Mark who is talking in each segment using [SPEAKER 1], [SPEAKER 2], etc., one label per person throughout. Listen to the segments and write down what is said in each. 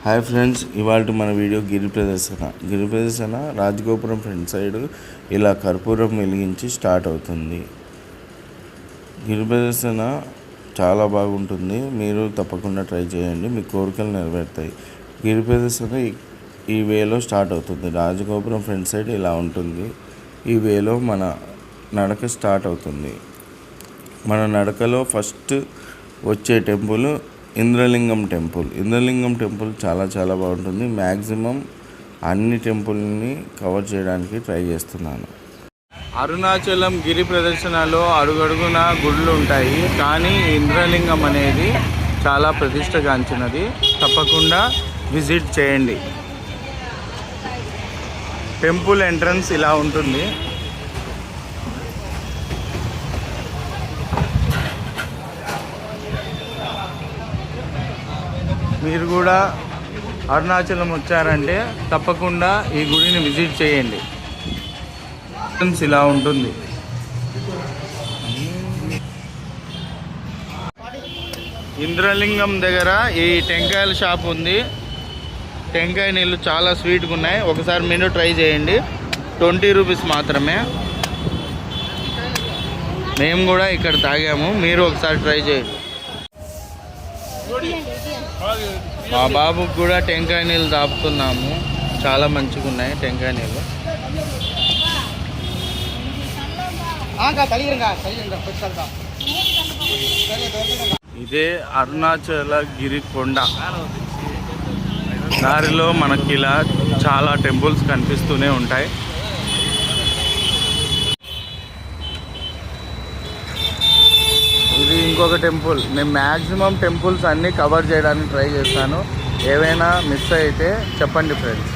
[SPEAKER 1] Hi friends, ఇవాళ మన video గిరి ప్రదర్శన రాజగోపురం ఫ్రంట్ సైడ్ ఇలా కర్పూరం వెలిగించి స్టార్ట్ అవుతుంది. గిరి ప్రదర్శన చాలా బాగుంటుంది. మీరు తప్పకుండా ట్రై చేయండి, మీ కోరికలు నెరవేరుతాయి. గిరి ప్రదర్శన ఈ వేలో స్టార్ట్ అవుతుంది. రాజగోపురం ఫ్రంట్ సైడ్ ఇలా ఉంటుంది. ఈ వేలో మన నడక స్టార్ట్ అవుతుంది. మన నడకలో ఫస్ట్ వచ్చే టెంపుల్ ఇంద్రలింగం టెంపుల్ చాలా బాగుంటుంది. మ్యాక్సిమం అన్ని టెంపుల్ని కవర్ చేయడానికి ట్రై చేస్తున్నాను. అరుణాచలం గిరి ప్రదర్శనలో అడుగడుగున గుళ్ళు ఉంటాయి, కానీ ఇంద్రలింగం అనేది చాలా ప్రతిష్టగాంచినది. తప్పకుండా విజిట్ చేయండి. టెంపుల్ ఎంట్రన్స్ ఇలా ఉంటుంది. మీరు కూడా అరుణాచలం వచ్చారంటే తప్పకుండా ఈ గుడిని విజిట్ చేయండి. ఇలా ఉంటుంది. ఇంద్రలింగం దగ్గర ఈ టెంకాయల షాప్ ఉంది. టెంకాయ నీళ్ళు చాలా స్వీట్గా ఉన్నాయి. ఒకసారి మీరు ట్రై చేయండి. 20 రూపీస్ మాత్రమే. మేము కూడా ఇక్కడ తాగాము, మీరు ఒకసారి ట్రై చేయండి. మా బాబుకి కూడా టెంకాయ నీళ్ళు తాపుతున్నాము. చాలా మంచిగా ఉన్నాయి టెంకాయ నీళ్ళు. ఇదే అరుణాచల గిరి కొండ. దారిలో మనకి ఇలా చాలా టెంపుల్స్ కనిపిస్తూనే ఉంటాయి. ఇది ఇంకొక టెంపుల్. నేను మ్యాక్సిమం టెంపుల్స్ అన్నీ కవర్ చేయడానికి ట్రై చేస్తాను. ఏవైనా మిస్ అయితే చెప్పండి friends.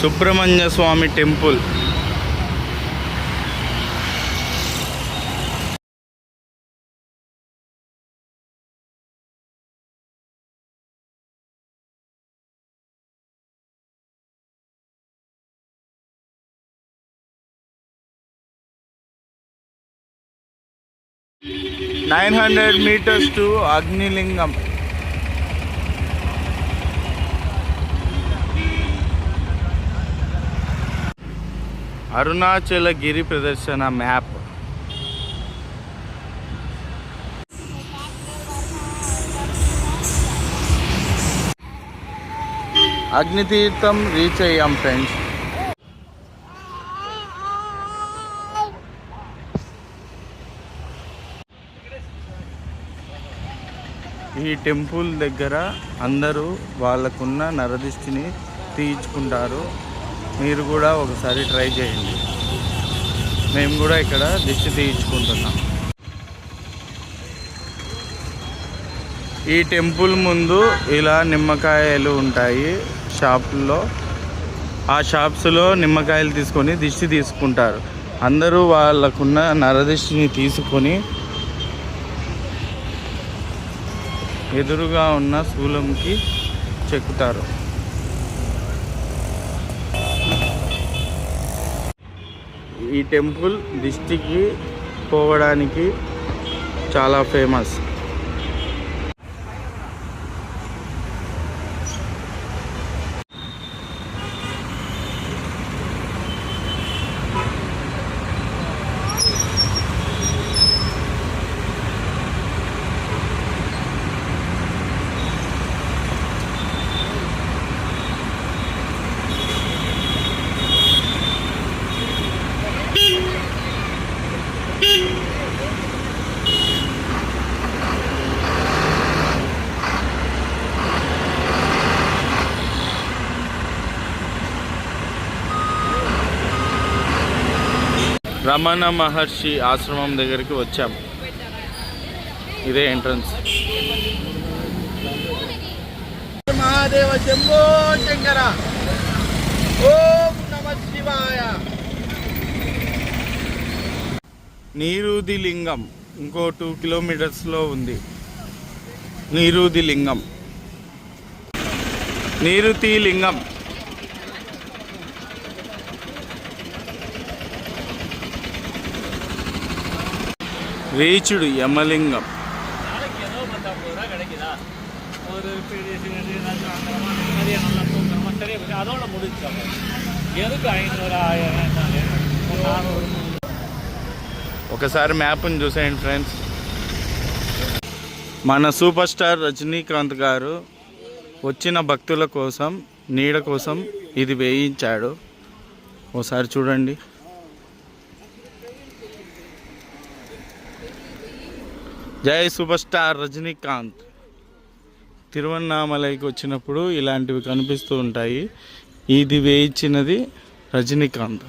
[SPEAKER 1] Subrahmanya Swamy temple. $900 meters to Agnilingam. Arunachala గిరి ప్రదర్శన మ్యాప్. అగ్నితీర్థం రీచ్ అయ్యాం ఫ్రెండ్స్. ఈ టెంపుల్ దగ్గర అందరూ వాళ్ళకున్న నరదిష్టిని తీయించుకుంటారు. మీరు కూడా ఒకసారి ట్రై చేయండి. మేము కూడా ఇక్కడ దిష్టి తీయించుకుంటున్నాం. ఈ టెంపుల్ ముందు ఇలా నిమ్మకాయలు ఉంటాయి షాపుల్లో. ఆ షాప్స్లో నిమ్మకాయలు తీసుకొని దిష్టి తీసుకుంటారు. అందరూ వాళ్ళకున్న నరదిష్టిని తీసుకొని ఎదురుగా ఉన్న శూలంకి చెక్కుతారు. ఈ టెంపుల్ దిష్టికి పోవడానికి చాలా ఫేమస్. రమణ మహర్షి ఆశ్రమం దగ్గరికి వచ్చాం. ఇదే ఎంట్రన్స్. మహాదేవ శంభో శంకర, ఓం నమః శివాయ. నీరుది లింగం ఇంకో 2 కిలోమీటర్స్లో ఉంది. నీరుది లింగం, నీరుతి లింగం. రీచ్డ్ యమలింగం. ఒకసారి మ్యాప్ని చూసేయండి ఫ్రెండ్స్. మన సూపర్ స్టార్ రజనీకాంత్ గారు వచ్చిన భక్తుల కోసం, నీడ కోసం ఇది వేయించాడు. ఒకసారి చూడండి. జై సూపర్ స్టార్ రజనీకాంత్. తిరువన్నామలైకి వచ్చినప్పుడు ఇలాంటివి కనిపిస్తూ ఉంటాయి. ఇది వేయించినది రజనీకాంత్.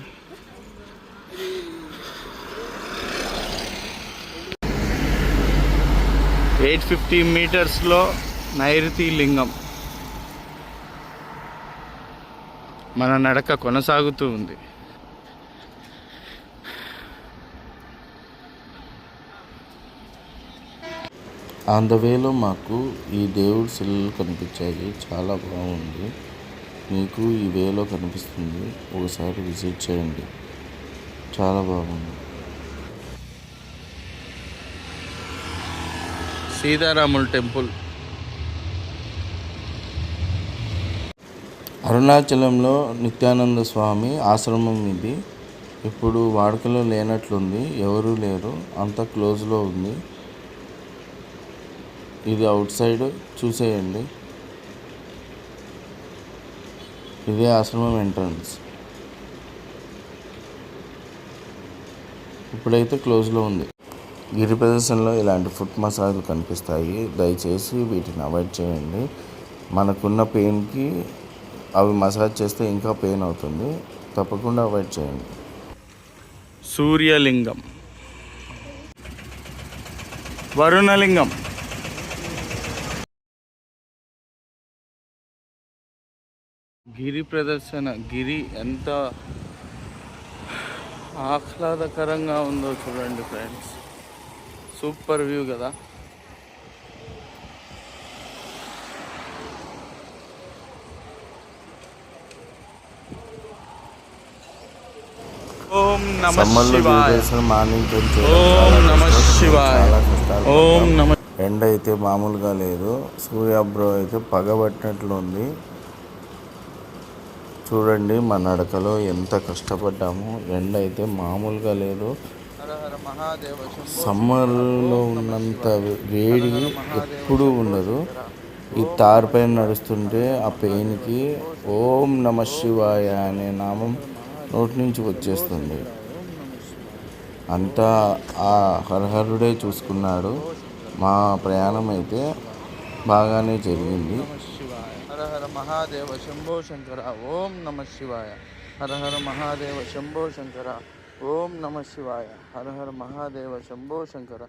[SPEAKER 1] $850 మీటర్స్లో నైరుతి లింగం. మన నడక కొనసాగుతూ ఉంది. ఆన్ ద వేలో మాకు ఈ దేవుడి శిలలు కనిపించాయి. చాలా బాగుంది. మీకు ఈ వేలో కనిపిస్తుంది. ఒకసారి విజిట్ చేయండి. చాలా బాగుంది. సీతారాముల టెంపుల్. అరుణాచలంలో నిత్యానంద స్వామి ఆశ్రమం ఇది. ఇప్పుడు వాడుకలో లేనట్లుంది. ఎవరూ లేరు, అంతా క్లోజ్లో ఉంది. ఇది అవుట్ సైడ్ చూసేయండి. ఇదే ఆశ్రమం ఎంట్రన్స్. ఇప్పుడైతే క్లోజ్లో ఉంది. గిరి ప్రదర్శనలో ఇలాంటి ఫుట్ మసాజ్లు కనిపిస్తాయి. దయచేసి వీటిని అవాయిడ్ చేయండి. మనకున్న పెయిన్కి అవి మసాజ్ చేస్తే ఇంకా పెయిన్ అవుతుంది. తప్పకుండా అవాయిడ్ చేయండి. సూర్యలింగం, వరుణలింగం. గిరి ప్రదర్శన. గిరి ఎంత ఆహ్లాదకరంగా ఉందో చూడండి ఫ్రెండ్స్. సూపర్ వ్యూ కదా. ఓం నమః శివాయ. ఓం నమః శివాయ. ఓం నమః. ఎండ అయితే మామూలుగా లేదు. సూర్యాబ్రో అయితే పగబట్టినట్లు ఉంది. చూడండి మా నడకలో ఎంత కష్టపడ్డాము. ఎండ అయితే మామూలుగా లేదు. సమ్మర్లో ఉన్నంత వేడి ఎప్పుడూ ఉండదు. ఈ తార్ పైన నడుస్తుంటే ఆ పెయిన్కి ఓం నమః శివాయ అనే నామం నోటి నుంచి వచ్చేస్తుంది. అంతా ఆ హరహరుడే చూసుకున్నాడు. మా ప్రయాణం అయితే బాగానే జరిగింది. హర హర మహాదేవ శంభో శంకర. ఓం నమః శివాయ. హర హర మహాదేవ శంభో శంకర. ఓం నమః శివాయ. హర హర మహాదేవ శంభో శంకర.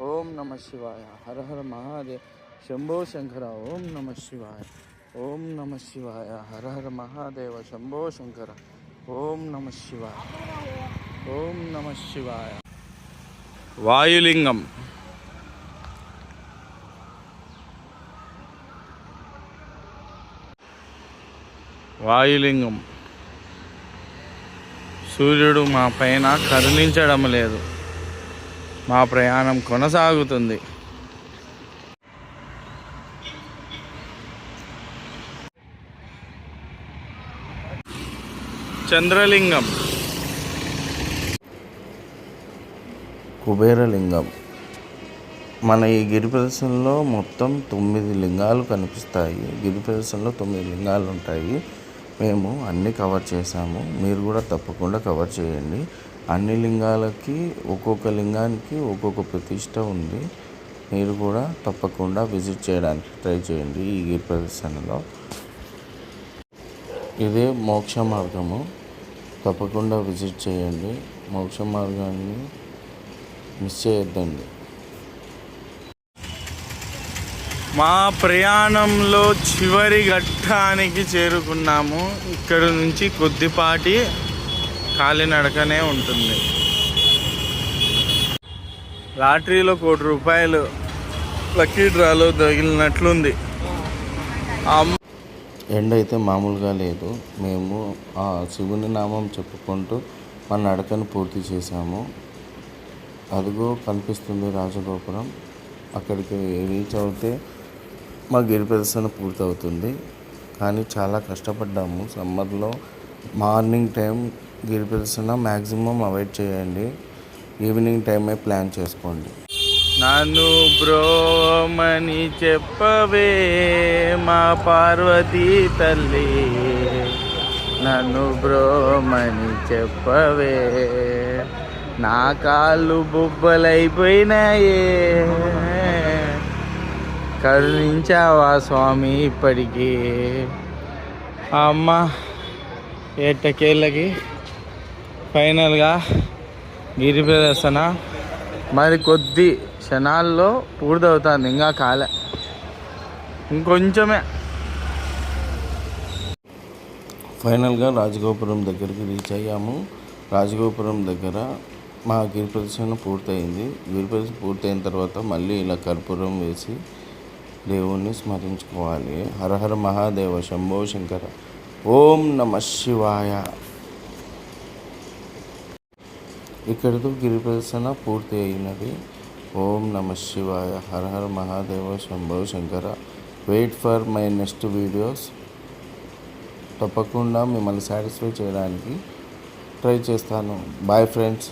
[SPEAKER 1] ఓం నమః శివాయ. హర హర మహాదేవ శంభో శంకర. ఓం నమః శివాయ. ఓం నమః శివాయ. హర హర మహాదేవ శంభో శంకర. ఓం నమః శివాయ. ఓం నమః శివాయ. వాయులింగం. వాయులింగం. సూర్యుడు మా పైన కరుణించడం లేదు. మా ప్రయాణం కొనసాగుతుంది. చంద్రలింగం. కుబేరలింగం. మన ఈ గిరి ప్రదర్శనలో మొత్తం 9 లింగాలు కనిపిస్తాయి. గిరి ప్రదర్శనలో 9 లింగాలు ఉంటాయి. మేము అన్నీ కవర్ చేసాము. మీరు కూడా తప్పకుండా కవర్ చేయండి. అన్ని లింగాలకి ఒక్కొక్క లింగానికి ఒక్కొక్క ప్రతిష్ట ఉంది. మీరు కూడా తప్పకుండా విజిట్ చేయడానికి ట్రై చేయండి ఈ గిరి ప్రదర్శనలో. ఇదే మోక్ష మార్గము. తప్పకుండా విజిట్ చేయండి. మోక్ష మార్గాన్ని మిస్ చేయొద్దండి. మా ప్రయాణంలో చివరి ఘట్టానికి చేరుకున్నాము. ఇక్కడ నుంచి కొద్దిపాటి కాలినడకనే ఉంటుంది. లాటరీలో ₹1 లక్కీ డ్రాలో తగిలినట్లుంది. ఎండ అయితే మామూలుగా లేదు. మేము ఆ శివుని నామం చెప్పుకుంటూ మన నడకను పూర్తి చేశాము. అదిగో కనిపిస్తుంది రాజగోపురం. అక్కడికి రీచ్ అవుతే మా గిరి ప్రదర్శన పూర్తవుతుంది. కానీ చాలా కష్టపడ్డాము. సమ్మర్లో మార్నింగ్ టైం గిరి ప్రదర్శన మ్యాక్సిమం అవాయిడ్ చేయండి. ఈవినింగ్ టైమే ప్లాన్ చేసుకోండి. నన్ను బ్రోమని చెప్పవే మా పార్వతీ తల్లి, నన్ను బ్రోమని చెప్పవే, నా కాళ్ళు బొబ్బలైపోయినాయే, కరుణించావా స్వామి ఇప్పటికీ. అమ్మ ఎట్టకేళ్ళకి ఫైనల్గా గిరి ప్రదర్శన మరి కొద్ది క్షణాల్లో పూర్తవుతుంది. ఇంకా కాలే, ఇంకొంచెమే. ఫైనల్గా రాజగోపురం దగ్గరికి రీచ్ అయ్యాము. రాజగోపురం దగ్గర మా గిరి ప్రదర్శన పూర్తయింది. గిరి ప్రదర్శన పూర్తయిన తర్వాత మళ్ళీ ఇలా కర్పూరం వేసి దేవుణ్ణి స్మరించుకోవాలి. హర హర మహాదేవ శంభో శంకర, ఓం నమ శివాయ. ఇక్కడితో గిరి ప్రదర్శన పూర్తి అయినది. ఓం నమ శివాయ, Hara Hara Mahadeva Shambho Shankara. Wait for my next videos. తప్పకుండా మిమ్మల్ని సాటిస్ఫై చేయడానికి ట్రై చేస్తాను. Bye friends.